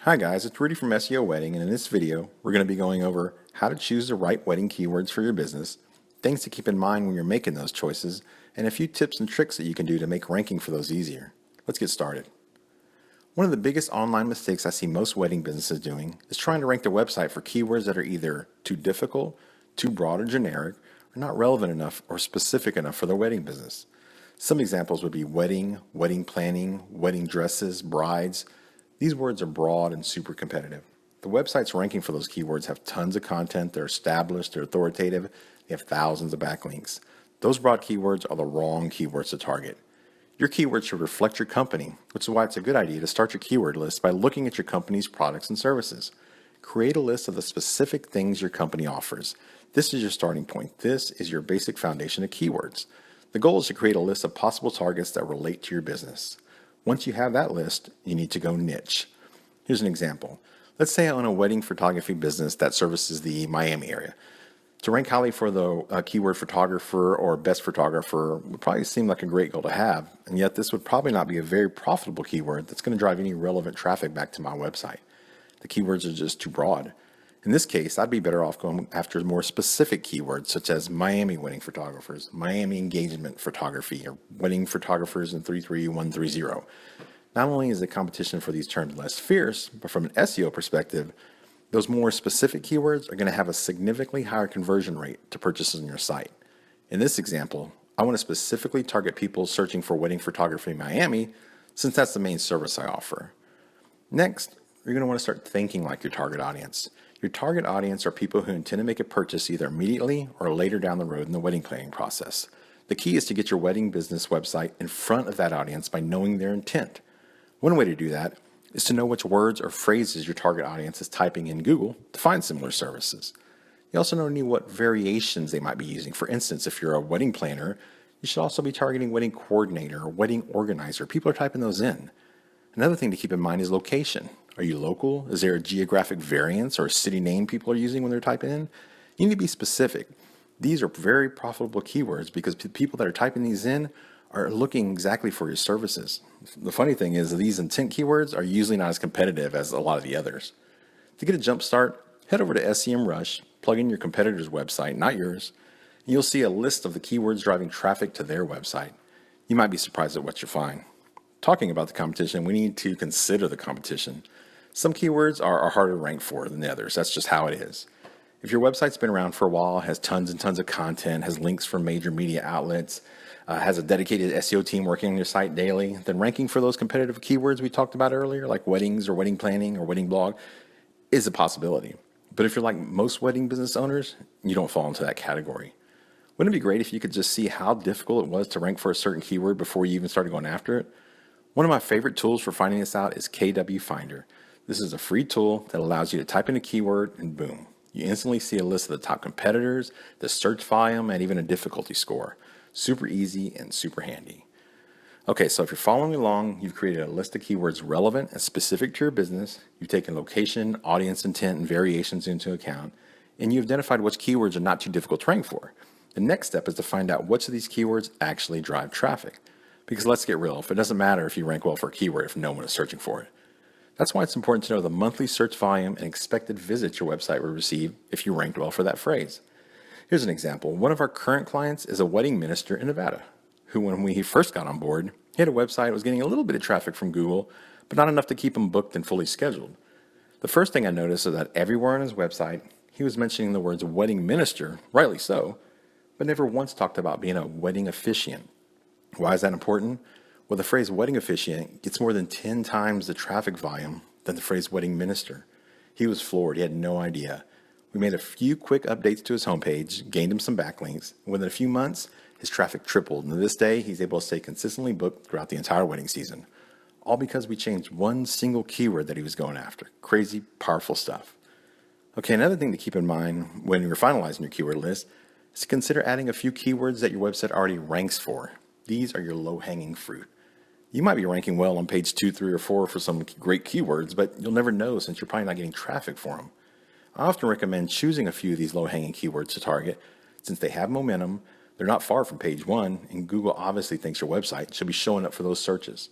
Hi guys, it's Rudy from SEO Wedding, and in this video, we're going to be going over how to choose the right wedding keywords for your business, things to keep in mind when you're making those choices, and a few tips and tricks that you can do to make ranking for those easier. Let's get started. One of the biggest online mistakes I see most wedding businesses doing is trying to rank their website for keywords that are either too difficult, too broad or generic, or not relevant enough or specific enough for their wedding business. Some examples would be wedding, wedding planning, wedding dresses, brides. These words are broad and super competitive. The websites ranking for those keywords have tons of content, they're established, they're authoritative, they have thousands of backlinks. Those broad keywords are the wrong keywords to target. Your keywords should reflect your company, which is why it's a good idea to start your keyword list by looking at your company's products and services. Create a list of the specific things your company offers. This is your starting point. This is your basic foundation of keywords. The goal is to create a list of possible targets that relate to your business. Once you have that list, you need to go niche. Here's an example. Let's say I own a wedding photography business that services the Miami area. To rank highly for the keyword photographer or best photographer would probably seem like a great goal to have, and yet this would probably not be a very profitable keyword that's going to drive any relevant traffic back to my website. The keywords are just too broad. In this case, I'd be better off going after more specific keywords such as Miami wedding photographers, Miami engagement photography, or wedding photographers in 33130. Not only is the competition for these terms less fierce, but from an SEO perspective, those more specific keywords are going to have a significantly higher conversion rate to purchases on your site. In this example, I want to specifically target people searching for wedding photography in Miami, since that's the main service I offer. Next, you're going to want to start thinking like your target audience. Your target audience are people who intend to make a purchase either immediately or later down the road in the wedding planning process. The key is to get your wedding business website in front of that audience by knowing their intent. One way to do that is to know which words or phrases your target audience is typing in Google to find similar services. You also need what variations they might be using. For instance, if you're a wedding planner, you should also be targeting wedding coordinator or wedding organizer. People are typing those in. Another thing to keep in mind is location. Are you local? Is there a geographic variance or a city name people are using when they're typing in? You need to be specific. These are very profitable keywords because people that are typing these in are looking exactly for your services. The funny thing is these intent keywords are usually not as competitive as a lot of the others. To get a jump start, head over to SEMrush, plug in your competitor's website, not yours, and you'll see a list of the keywords driving traffic to their website. You might be surprised at what you find. Talking about the competition, we need to consider the competition. Some keywords are harder to rank for than the others. That's just how it is. If your website's been around for a while, has tons and tons of content, has links from major media outlets, has a dedicated SEO team working on your site daily, then ranking for those competitive keywords we talked about earlier, like weddings or wedding planning or wedding blog, is a possibility. But if you're like most wedding business owners, you don't fall into that category. Wouldn't it be great if you could just see how difficult it was to rank for a certain keyword before you even started going after it? One of my favorite tools for finding this out is KW Finder. This is a free tool that allows you to type in a keyword and boom, you instantly see a list of the top competitors, the search volume, and even a difficulty score. Super easy and super handy. Okay, so if you're following along, you've created a list of keywords relevant and specific to your business. You've taken location, audience intent, and variations into account, and you've identified which keywords are not too difficult to rank for. The next step is to find out which of these keywords actually drive traffic. Because let's get real, if it doesn't matter if you rank well for a keyword if no one is searching for it. That's why it's important to know the monthly search volume and expected visits your website will receive if you ranked well for that phrase. Here's an example. One of our current clients is a wedding minister in Nevada, who when we first got on board, he had a website that was getting a little bit of traffic from Google, but not enough to keep him booked and fully scheduled. The first thing I noticed is that everywhere on his website, he was mentioning the words wedding minister, rightly so, but never once talked about being a wedding officiant. Why is that important? Well, the phrase wedding officiant gets more than 10 times the traffic volume than the phrase wedding minister. He was floored. He had no idea. We made a few quick updates to his homepage, gained him some backlinks, and within a few months, his traffic tripled. And to this day, he's able to stay consistently booked throughout the entire wedding season. All because we changed one single keyword that he was going after. Crazy, powerful stuff. Okay, another thing to keep in mind when you're finalizing your keyword list is to consider adding a few keywords that your website already ranks for. These are your low-hanging fruit. You might be ranking well on page 2, 3, or 4 for some great keywords, but you'll never know since you're probably not getting traffic for them. I often recommend choosing a few of these low-hanging keywords to target since they have momentum, they're not far from page 1, and Google obviously thinks your website should be showing up for those searches.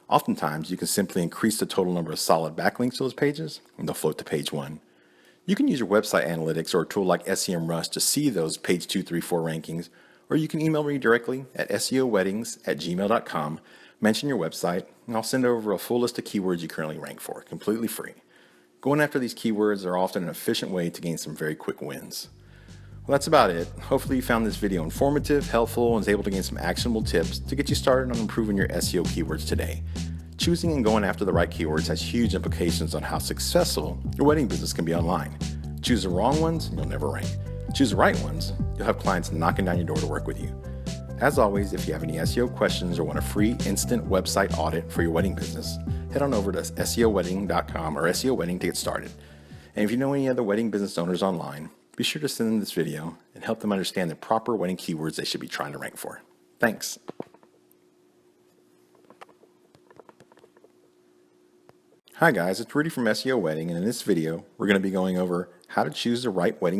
Oftentimes, you can simply increase the total number of solid backlinks to those pages, and they'll float to page 1. You can use your website analytics or a tool like SEMrush to see those page 2, 3, 4 rankings, or you can email me directly at seoweddings@gmail.com, mention your website, and I'll send over a full list of keywords you currently rank for, completely free. Going after these keywords are often an efficient way to gain some very quick wins. Well, that's about it. Hopefully you found this video informative, helpful, and was able to gain some actionable tips to get you started on improving your SEO keywords today. Choosing and going after the right keywords has huge implications on how successful your wedding business can be online. Choose the wrong ones, and you'll never rank. Choose the right ones, you'll have clients knocking down your door to work with you. As always, if you have any SEO questions or want a free instant website audit for your wedding business, head on over to seowedding.com or SEO Wedding to get started. And if you know any other wedding business owners online, be sure to send them this video and help them understand the proper wedding keywords they should be trying to rank for. Thanks. Hi guys, it's Rudy from SEO Wedding, and in this video, we're going to be going over how to choose the right wedding